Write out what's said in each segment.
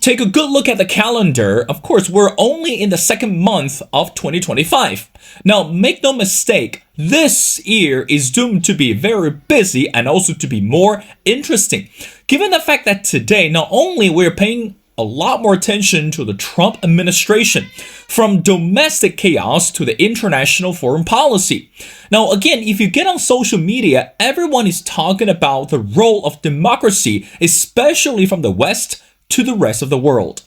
Take a good look at the calendar. Of course, we're only in the second month of 2025. Now, make no mistake, this year is doomed to be very busy and also to be more interesting. Given the fact that today, not only we're paying a lot more attention to the Trump administration, from domestic chaos to the international foreign policy. Now, again, if you get on social media, everyone is talking about the role of democracy, especially from the West to the rest of the world.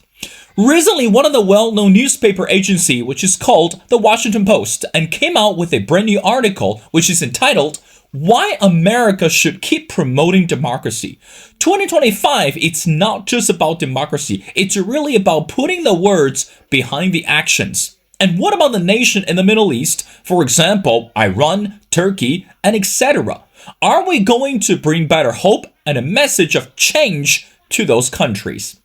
Recently, one of the well-known newspaper agency, which is called The Washington Post, and came out with a brand new article, which is entitled, Why America Should Keep Promoting Democracy. 2025, it's not just about democracy. It's really about putting the words behind the actions. And what about the nation in the Middle East? For example, Iran, Turkey, and etc. Are we going to bring better hope and a message of change to those countries?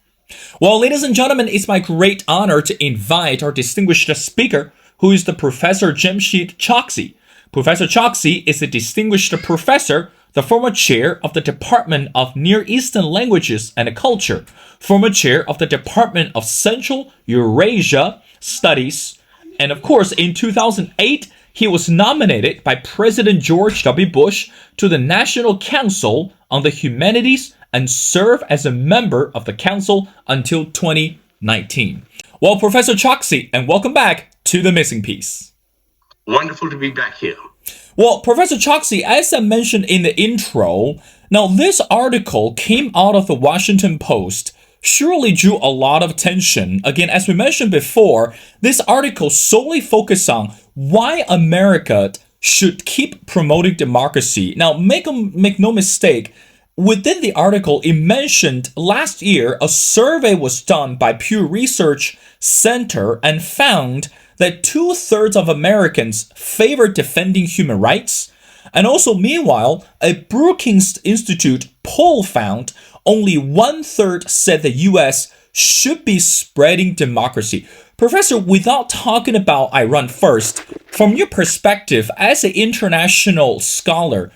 Well, ladies and gentlemen, it's my great honor to invite our distinguished speaker, who is the Professor Jamsheed Choksy. Professor Choksy is a distinguished professor, the former chair of the Department of Near Eastern Languages and Culture, former chair of the Department of Central Eurasia Studies, and of course, in 2008, he was nominated by President George W. Bush to the National Council on the Humanities and served as a member of the council until 2019. Well, Professor Choksy, and welcome back to The Missing Piece. Wonderful to be back here. Well, Professor Choksy, as I mentioned in the intro, now this article came out of the Washington Post, surely drew a lot of attention. Again, as we mentioned before, this article solely focused on why America should keep promoting democracy. Now, make no mistake, within the article, it mentioned last year a survey was done by Pew Research Center and found that 2/3 of Americans favor defending human rights. And also, meanwhile, a Brookings Institute poll found only 1/3 said the U.S. should be spreading democracy. Professor, without talking about Iran first, from your perspective as an international scholar,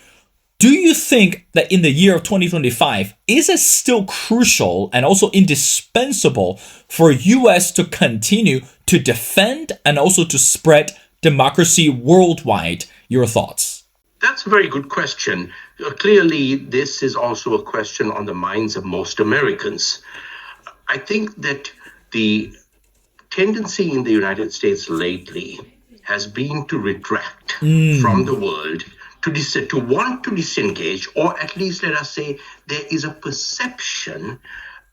do you think that in the year of 2025, is it still crucial and also indispensable for U.S. to continue to defend and also to spread democracy worldwide? Your thoughts? That's a very good question. Clearly, this is also a question on the minds of most Americans. I think that the tendency in the United States lately has been to retract from the world, to want to disengage, or at least let us say there is a perception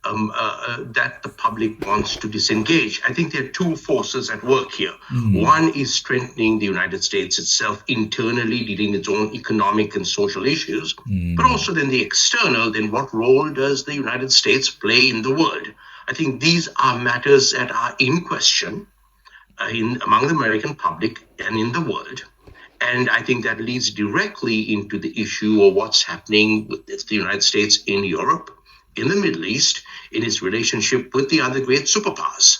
that the public wants to disengage. I think there are two forces at work here. One is strengthening the United States itself internally, dealing with its own economic and social issues, but also then the external, then what role does the United States play in the world? I think these are matters that are in question among the American public and in the world. And I think that leads directly into the issue of what's happening with the United States in Europe, in the Middle East, in its relationship with the other great superpowers.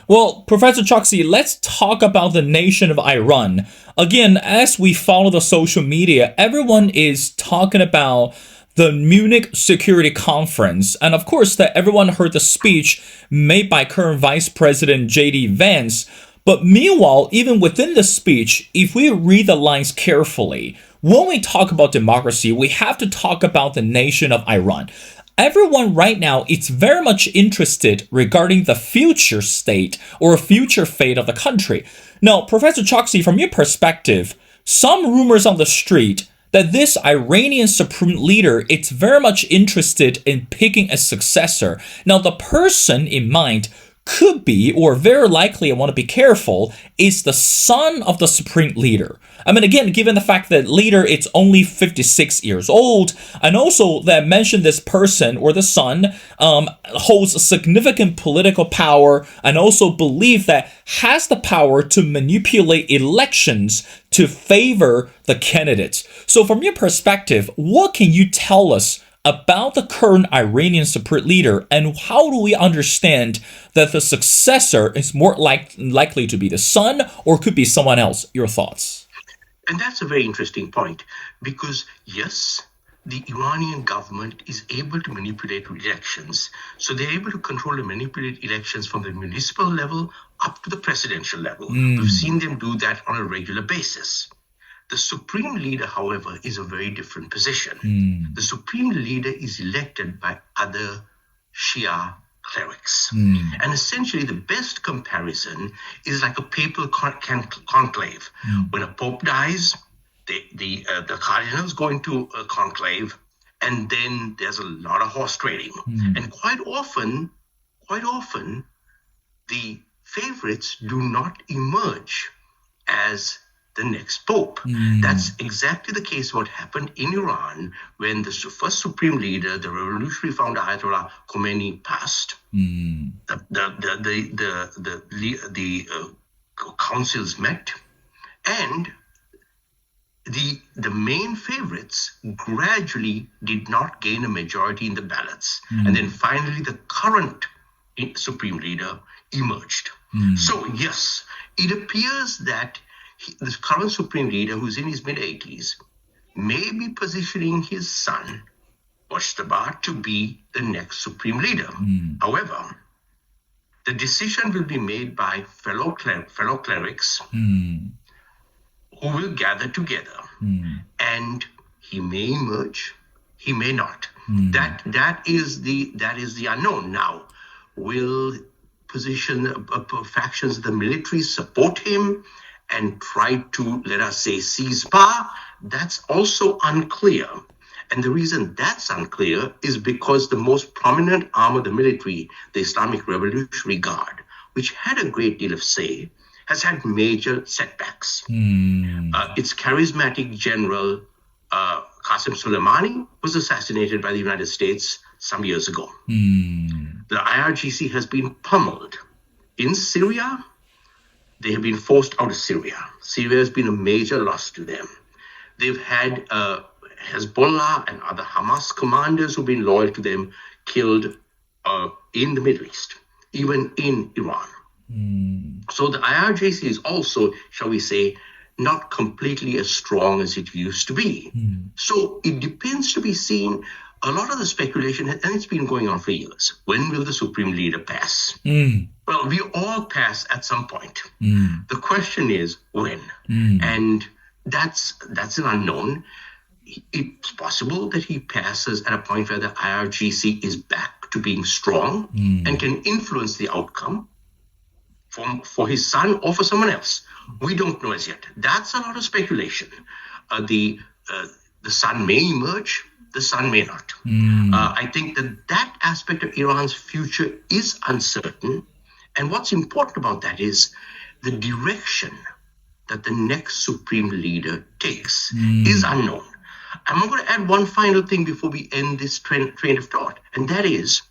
Well, Professor Choksy, let's talk about the nation of Iran. Again, as we follow the social media, everyone is talking about the Munich Security Conference. And of course, that everyone heard the speech made by current Vice President J.D. Vance. But meanwhile, even within the speech, if we read the lines carefully, when we talk about democracy, we have to talk about the nation of Iran. Everyone right now is very much interested regarding the future state or future fate of the country. Now, Professor Choksy, from your perspective, some rumors on the street that this Iranian supreme leader is very much interested in picking a successor. Now, the person in mind could be, or very likely, I want to be careful, is the son of the supreme leader. I mean, again, given the fact that leader is only 56 years old, and also that mentioned this person or the son holds significant political power and also believe that has the power to manipulate elections to favor the candidates. So from your perspective, what can you tell us about the current Iranian supreme leader, and how do we understand that the successor is more likely to be the son or could be someone else? Your thoughts? And that's a very interesting point, because yes, the Iranian government is able to manipulate elections. So they're able to control and manipulate elections from the municipal level up to the presidential level. We've seen them do that on a regular basis. The supreme leader, however, is a very different position. The supreme leader is elected by other Shia clerics. And essentially, the best comparison is like a papal conclave. When a pope dies, the cardinals go into a conclave, and then there's a lot of horse trading. And quite often, the favorites do not emerge as the next pope. That's exactly the case what happened in Iran when the first supreme leader, the revolutionary founder Ayatollah Khomeini, passed. The councils met, and the main favorites gradually did not gain a majority in the ballots. And then finally the current supreme leader emerged. So yes, it appears that this current supreme leader, who's in his mid-80s, may be positioning his son, Mojtaba, to be the next supreme leader. However, the decision will be made by fellow clerics who will gather together. And he may emerge, he may not. That is the unknown. Now, will factions of the military support him and try to, let us say, seize power? That's also unclear. And the reason that's unclear is because the most prominent arm of the military, the Islamic Revolutionary Guard, which had a great deal of say, has had major setbacks. Its charismatic general, Qasem Soleimani, was assassinated by the United States some years ago. The IRGC has been pummeled. In Syria, they have been forced out of Syria. Syria has been a major loss to them. They've had Hezbollah and other Hamas commanders who've been loyal to them killed in the Middle East, even in Iran. So the IRGC is also, shall we say, not completely as strong as it used to be. So it depends to be seen. A lot of the speculation, and it's been going on for years. When will the supreme leader pass? Well, we all pass at some point. The question is when, and that's an unknown. It's possible that he passes at a point where the IRGC is back to being strong and can influence the outcome for his son or for someone else. We don't know as yet. That's a lot of speculation. The son may emerge, the son may not. I think that aspect of Iran's future is uncertain. And what's important about that is the direction that the next supreme leader takes is unknown. I'm going to add one final thing before we end this train of thought, and that is,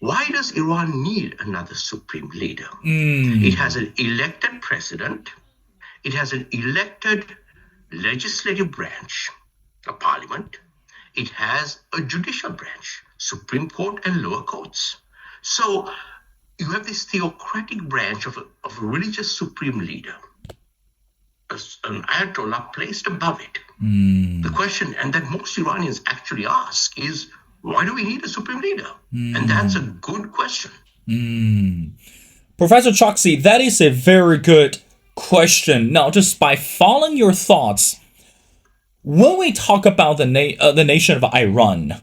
why does Iran need another supreme leader? It has an elected president. It has an elected legislative branch, a parliament. It has a judicial branch, Supreme Court and lower courts. So you have this theocratic branch of a religious supreme leader, an Ayatollah placed above it. The question, and that most Iranians actually ask, is, why do we need a supreme leader? And that's a good question. Professor Choksy, that is a very good question. Now, just by following your thoughts, when we talk about the nation of Iran,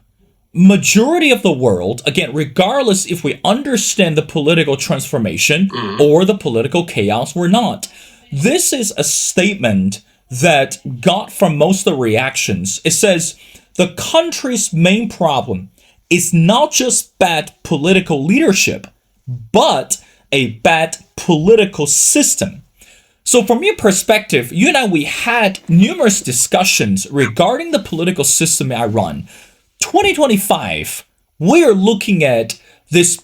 majority of the world, again, regardless if we understand the political transformation or the political chaos or not, this is a statement that got from most of the reactions. It says, the country's main problem is not just bad political leadership, but a bad political system. So from your perspective, you and I, we had numerous discussions regarding the political system in Iran. 2025, we are looking at this,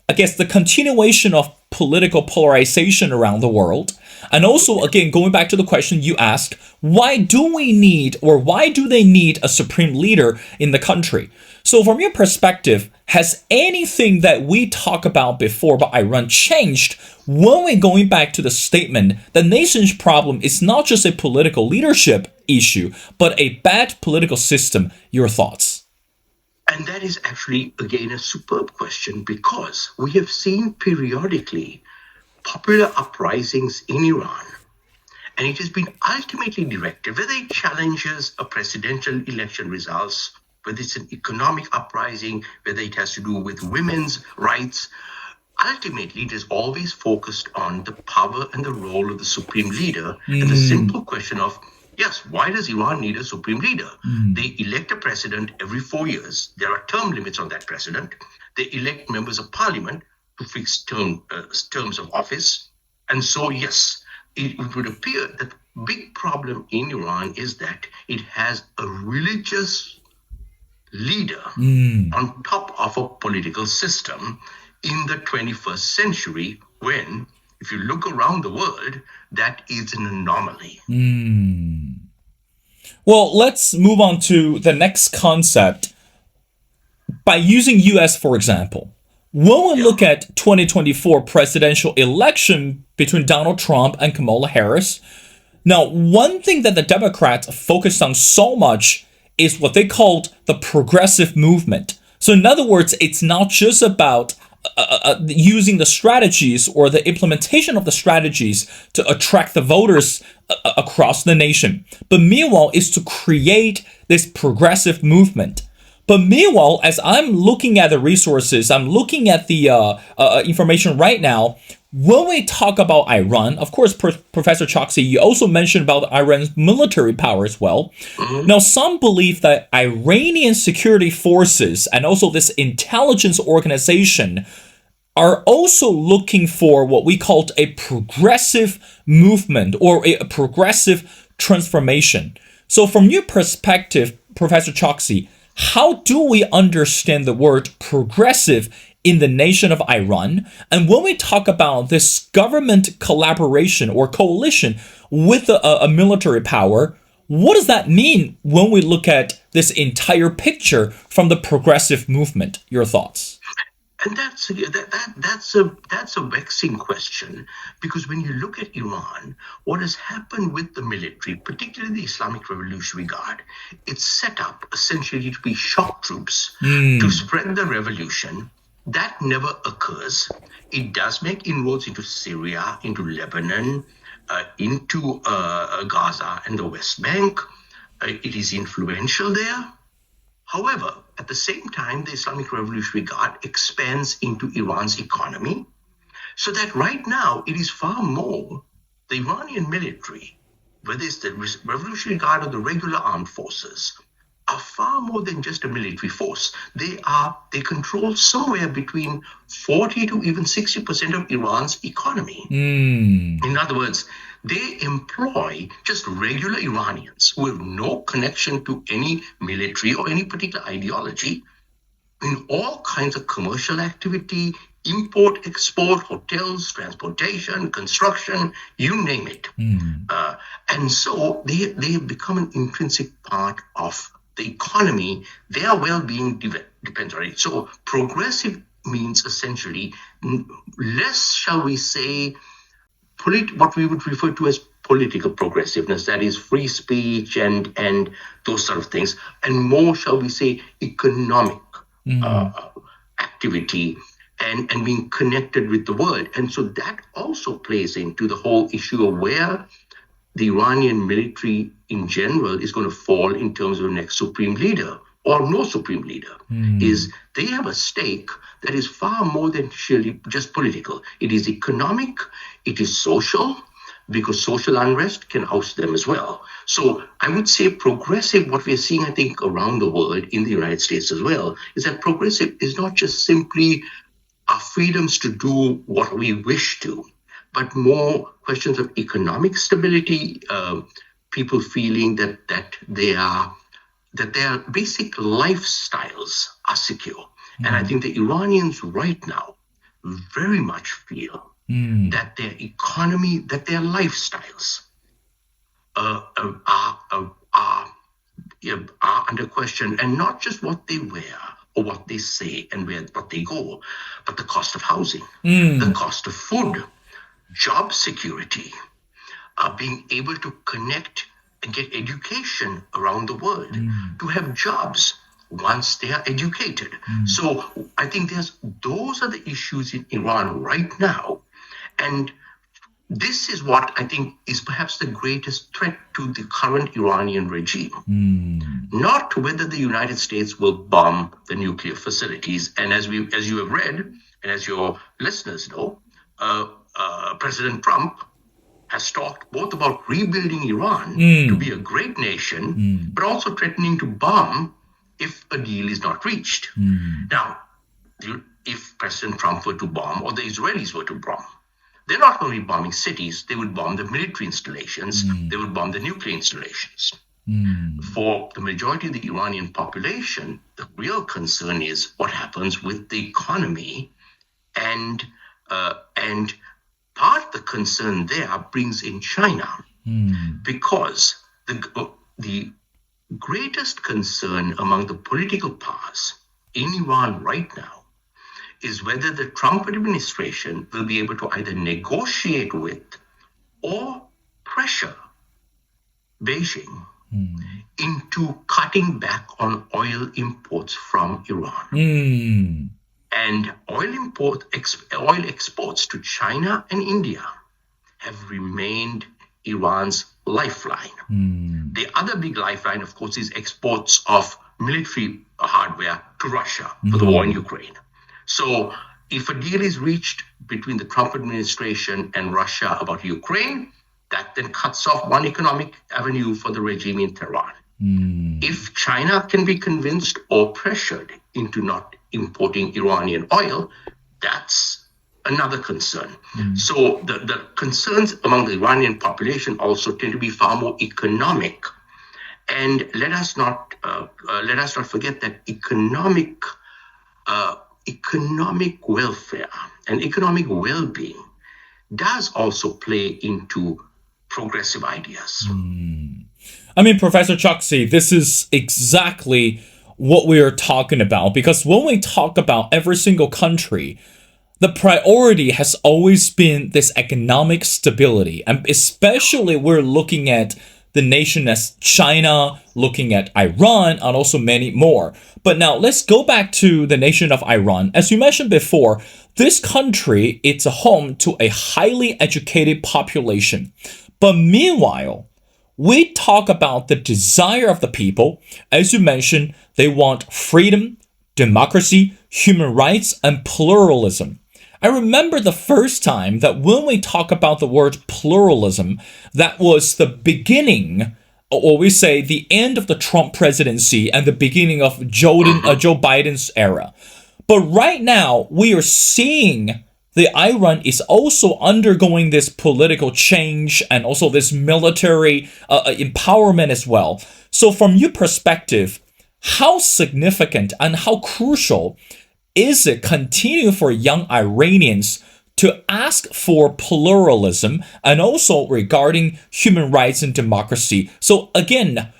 I guess, the continuation of political polarization around the world. And also, again, going back to the question you asked, why do we need, or why do they need a supreme leader in the country? So from your perspective, has anything that we talked about before about Iran changed when we're going back to the statement the nation's problem is not just a political leadership, issue, but a bad political system. Your thoughts? And that is actually, again, a superb question because we have seen periodically popular uprisings in Iran, and it has been ultimately directed, whether it challenges a presidential election results, whether it's an economic uprising, whether it has to do with women's rights. Ultimately, it is always focused on the power and the role of the supreme leader and the simple question of, yes, why does Iran need a supreme leader? They elect a president every 4 years. There are term limits on that president. They elect members of parliament to fix terms of office. And so, yes, it would appear that the big problem in Iran is that it has a religious leader on top of a political system in the 21st century when, if you look around the world, that is an anomaly. Well, let's move on to the next concept. By using US, for example, when we look at 2024 presidential election between Donald Trump and Kamala Harris, now, one thing that the Democrats focused on so much is what they called the progressive movement. So in other words, it's not just about using the strategies or the implementation of the strategies to attract the voters across the nation, but meanwhile is to create this progressive movement. But meanwhile, as I'm looking at the resources, I'm looking at the information right now. When we talk about Iran, of course, Professor Choksy, you also mentioned about Iran's military power as well. Now, some believe that Iranian security forces and also this intelligence organization are also looking for what we called a progressive movement or a progressive transformation. So from your perspective, Professor Choksy, how do we understand the word progressive in the nation of Iran? And when we talk about this government collaboration or coalition with a military power, what does that mean when we look at this entire picture from the progressive movement? Your thoughts? And that's a vexing question, because when you look at Iran, what has happened with the military, particularly the Islamic Revolutionary Guard, it's set up essentially to be shock troops to spread the revolution. That never occurs. It does make inroads into Syria, into Lebanon, into Gaza and the West Bank. It is influential there. However, at the same time, the Islamic Revolutionary Guard expands into Iran's economy, so that right now it is far more the Iranian military, whether it's the Revolutionary Guard or the regular armed forces, are far more than just a military force. They control somewhere between 40 to even 60% of Iran's economy. In other words, they employ just regular Iranians who have no connection to any military or any particular ideology in all kinds of commercial activity, import, export, hotels, transportation, construction, you name it. And so they have become an intrinsic part of the economy. Their well-being depends on it. So progressive means essentially less, shall we say, what we would refer to as political progressiveness, that is free speech and those sort of things, and more, shall we say, economic activity and being connected with the world. And so that also plays into the whole issue of where the Iranian military in general is going to fall in terms of the next supreme leader or no supreme leader, is they have a stake that is far more than surely just political. It is economic, it is social, because social unrest can oust them as well. So I would say progressive, what we are seeing, I think, around the world, in the United States as well, is that progressive is not just simply our freedoms to do what we wish to, but more questions of economic stability, people feeling that their basic lifestyles are secure. And I think the Iranians right now very much feel that their economy, that their lifestyles are under question, and not just what they wear or what they say and what they go, but the cost of housing, the cost of food, job security, being able to connect and get education around the world, to have jobs once they are educated. So I think those are the issues in Iran right now. And this is what I think is perhaps the greatest threat to the current Iranian regime. Not whether the United States will bomb the nuclear facilities. And as you have read, and as your listeners know, President Trump has talked both about rebuilding Iran to be a great nation, but also threatening to bomb if a deal is not reached. Now, if President Trump were to bomb, or the Israelis were to bomb, they're not only bombing cities, they would bomb the military installations, they would bomb the nuclear installations. For the majority of the Iranian population, the real concern is what happens with the economy, and part of the concern there brings in China, because the greatest concern among the political powers in Iran right now is whether the Trump administration will be able to either negotiate with or pressure Beijing into cutting back on oil imports from Iran. And oil exports to China and India have remained Iran's lifeline. The other big lifeline, of course, is exports of military hardware to Russia for the war in Ukraine. So if a deal is reached between the Trump administration and Russia about Ukraine, that then cuts off one economic avenue for the regime in Tehran. If China can be convinced or pressured into not importing Iranian oil, that's another concern. So the concerns among the Iranian population also tend to be far more economic. And let us not forget that economic welfare and economic well-being does also play into progressive ideas. I mean, Professor Choksy, this is exactly what we are talking about, because when we talk about every single country, the priority has always been this economic stability, and especially we're looking at the nation as China, looking at Iran, and also many more. But now let's go back to the nation of Iran. As you mentioned before, this country, it's a home to a highly educated population. But meanwhile, we talk about the desire of the people. As you mentioned, they want freedom, democracy, human rights, and pluralism. I remember the first time that when we talk about the word pluralism, that was the beginning, or we say the end of the Trump presidency and the beginning of Joe Biden's era. But right now, we are seeing the Iran is also undergoing this political change and also this military empowerment as well. So from your perspective, how significant and how crucial is it continue for young Iranians to ask for pluralism and also regarding human rights and democracy? So again,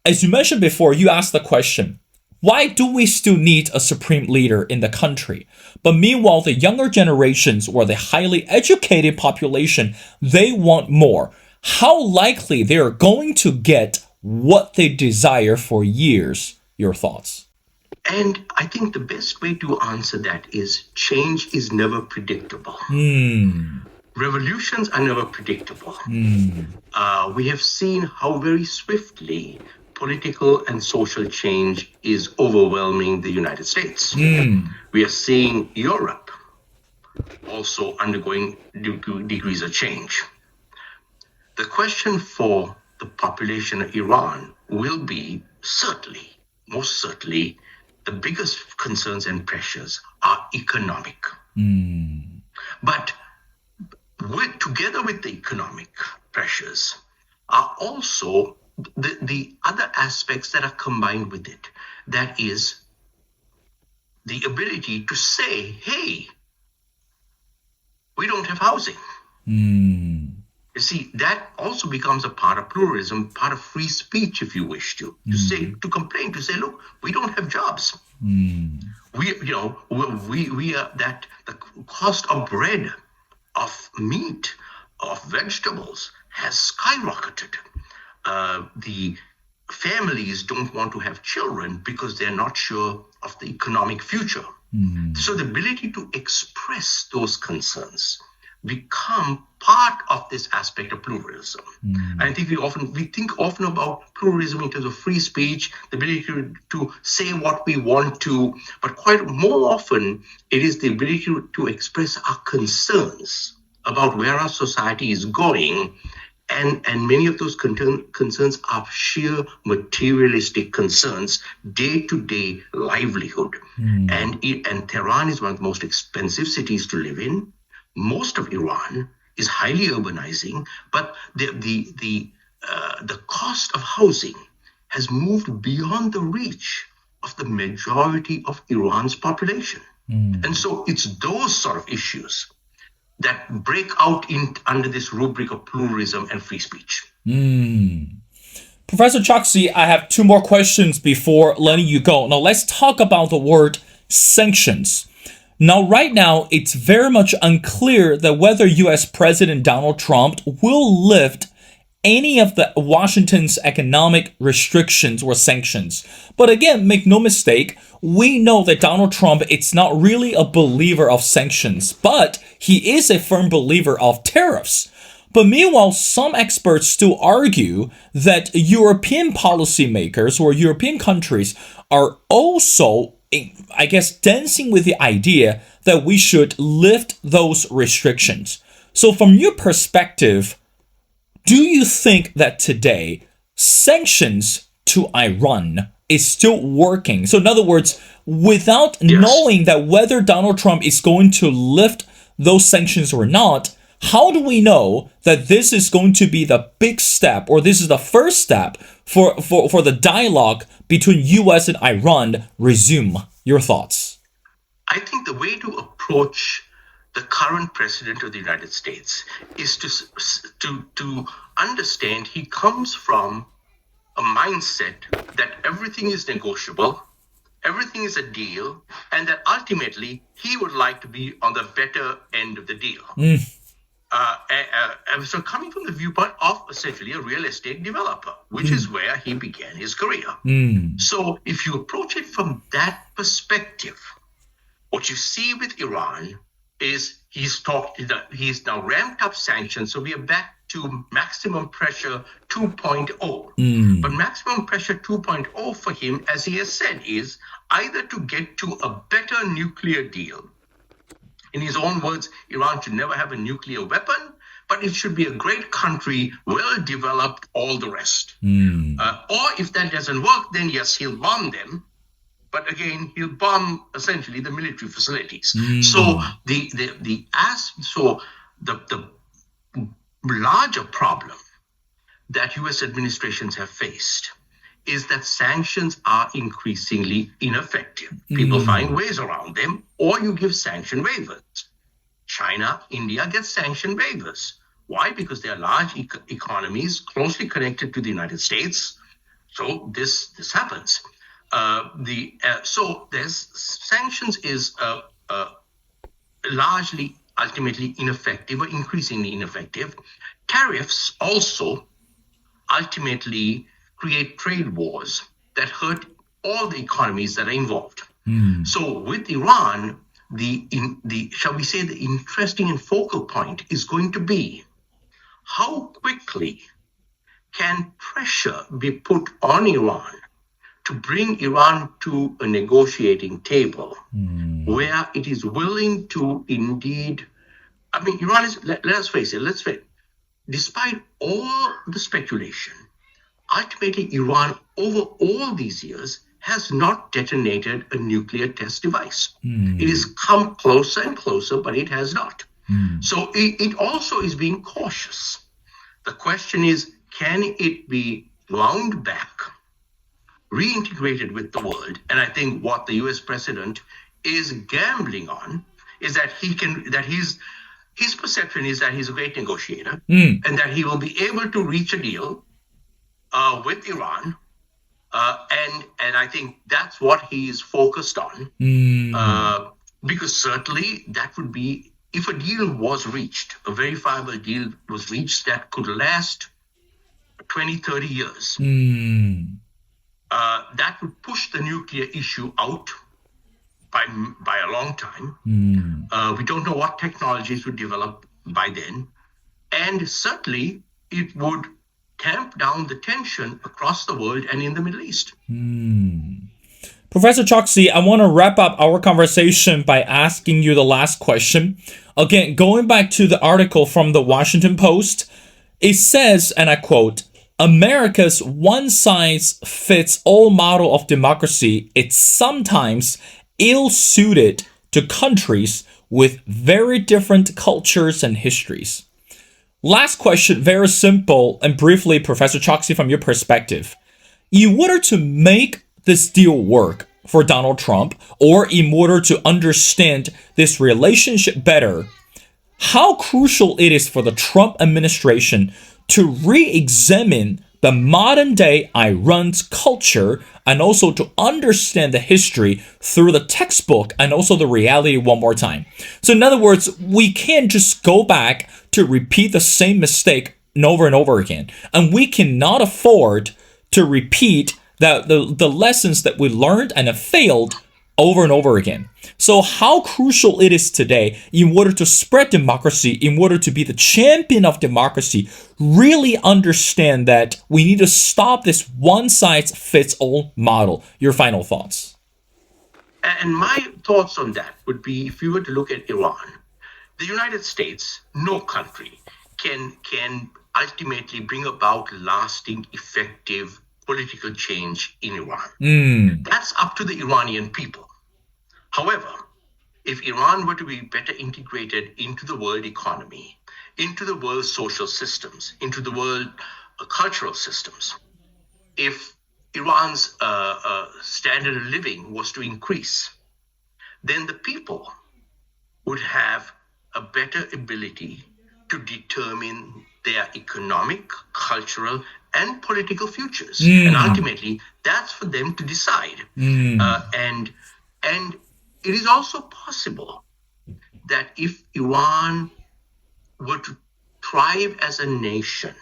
as you mentioned before, you asked the question, why do we still need a supreme leader in the country? But meanwhile, the younger generations or the highly educated population, they want more. How likely they are going to get what they desire for years? Your thoughts? And I think the best way to answer that is change is never predictable. Revolutions are never predictable. We have seen how very swiftly political and social change is overwhelming the United States. We are seeing Europe also undergoing degrees of change. The question for the population of Iran will be most certainly, the biggest concerns and pressures are economic. But together with the economic pressures are also the other aspects that are combined with it. That is the ability to say, hey, we don't have housing. You see, that also becomes a part of pluralism, part of free speech, if you wish to complain, to say, look, we don't have jobs. We are that the cost of bread, of meat, of vegetables has skyrocketed. the families don't want to have children because they're not sure of the economic future. So the ability to express those concerns become part of this aspect of pluralism. I think we think often about pluralism in terms of free speech, the ability to say what we want to, but quite more often it is the ability to express our concerns about where our society is going. And many of those concerns are sheer materialistic concerns, day-to-day livelihood. And Tehran is one of the most expensive cities to live in. Most of Iran is highly urbanizing, but the cost of housing has moved beyond the reach of the majority of Iran's population. And so it's those sort of issues that break out under this rubric of pluralism and free speech. Professor Choksy, I have two more questions before letting you go. Now, let's talk about the word sanctions. Now, right now, it's very much unclear that whether U.S. President Donald Trump will lift any of the Washington's economic restrictions or sanctions. But again, make no mistake, we know that Donald Trump is not really a believer of sanctions, but he is a firm believer of tariffs. But meanwhile, some experts still argue that European policymakers or European countries are also, I guess, dancing with the idea that we should lift those restrictions. So from your perspective, do you think that today sanctions to Iran is still working? So in other words, without knowing that whether Donald Trump is going to lift those sanctions or not, how do we know that this is going to be the big step, or this is the first step for the dialogue between US and Iran resume? Your thoughts? I think the way to approach the current president of the United States is to understand he comes from a mindset that everything is negotiable, everything is a deal, and that ultimately he would like to be on the better end of the deal. So coming from the viewpoint of essentially a real estate developer, which is where he began his career. So if you approach it from that perspective, what you see with Iran is he's now ramped up sanctions. So we are back to maximum pressure 2.0. But maximum pressure 2.0 for him, as he has said, is either to get to a better nuclear deal. In his own words, Iran should never have a nuclear weapon, but it should be a great country, well developed, all the rest. Or if that doesn't work, then yes, he'll bomb them. But again, he'll bomb essentially the military facilities. So the larger problem that U.S. administrations have faced is that sanctions are increasingly ineffective. People find ways around them, or you give sanction waivers. China, India get sanction waivers. Why? Because they are large economies closely connected to the United States. So this happens. So there's sanctions is largely, ultimately ineffective or increasingly ineffective. Tariffs also ultimately create trade wars that hurt all the economies that are involved. So with Iran, shall we say, the interesting and focal point is going to be how quickly can pressure be put on Iran to bring Iran to a negotiating table where it is willing to indeed, I mean, Iran is, let us face it, despite all the speculation, ultimately Iran over all these years has not detonated a nuclear test device. It has come closer and closer, but it has not. So it also is being cautious. The question is, can it be wound back, reintegrated with the world? And I think what the US president is gambling on is that his perception is that he's a great negotiator and that he will be able to reach a deal with Iran. And I think that's what he is focused on. Because certainly that would be, if a deal was reached, a verifiable deal was reached that could last 20, 30 years. That would push the nuclear issue out by a long time. We don't know what technologies would develop by then. And certainly it would tamp down the tension across the world and in the Middle East. Professor Choksy, I want to wrap up our conversation by asking you the last question. Again, going back to the article from the Washington Post, it says, and I quote, America's one-size-fits-all model of democracy is sometimes ill-suited to countries with very different cultures and histories. Last question, very simple and briefly, Professor Choksy, from your perspective. In order to make this deal work for Donald Trump, or in order to understand this relationship better, how crucial it is for the Trump administration to re-examine the modern day Iran's culture and also to understand the history through the textbook and also the reality one more time. So in other words, we can't just go back to repeat the same mistake over and over again. And we cannot afford to repeat the lessons that we learned and have failed over and over again. So how crucial it is today in order to spread democracy, in order to be the champion of democracy, really understand that we need to stop this one-size-fits-all model. Your final thoughts. And my thoughts on that would be, if you were to look at Iran, the United States, no country can ultimately bring about lasting, effective political change in Iran. That's up to the Iranian people. However, if Iran were to be better integrated into the world economy, into the world social systems, into the world cultural systems, if Iran's standard of living was to increase, then the people would have a better ability to determine their economic, cultural, and political futures. And ultimately, that's for them to decide. And it is also possible that if Iran were to thrive as a nation,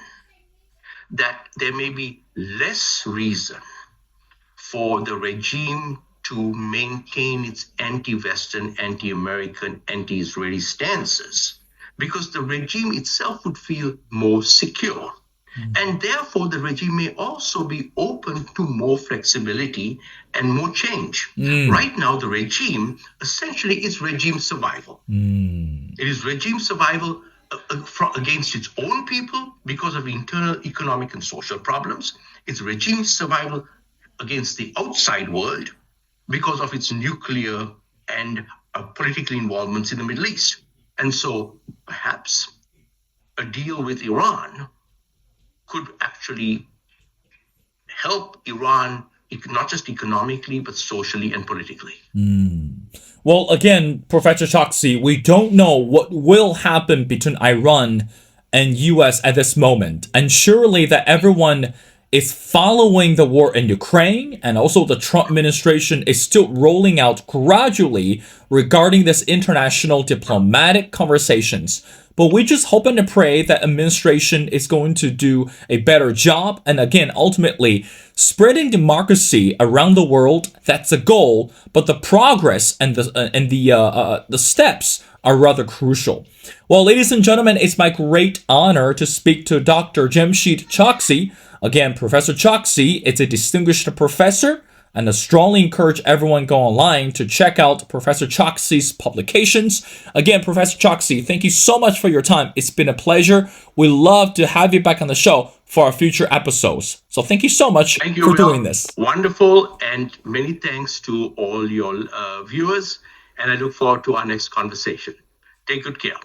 that there may be less reason for the regime to maintain its anti-Western, anti-American, anti-Israeli stances, because the regime itself would feel more secure. And therefore, the regime may also be open to more flexibility and more change. Right now, the regime essentially is regime survival. It is regime survival against its own people because of internal economic and social problems. It's regime survival against the outside world because of its nuclear and political involvements in the Middle East. And so perhaps a deal with Iran could actually help Iran, not just economically, but socially and politically. Well, again, Professor Choksy, we don't know what will happen between Iran and U.S. at this moment. And surely that everyone is following the war in Ukraine, and also the Trump administration is still rolling out gradually regarding this international diplomatic conversations. But we just hope and pray that administration is going to do a better job. And again, ultimately, spreading democracy around the world, that's a goal. But the progress and the steps are rather crucial. Well, ladies and gentlemen, it's my great honor to speak to Dr. Jamsheed Choksy. Again, Professor Choksy is a distinguished professor, and I strongly encourage everyone go online to check out Professor Choksy's publications. Again, Professor Choksy, thank you so much for your time. It's been a pleasure. We love to have you back on the show for our future episodes. So thank you so much for doing this. Wonderful, and many thanks to all your viewers, and I look forward to our next conversation. Take good care.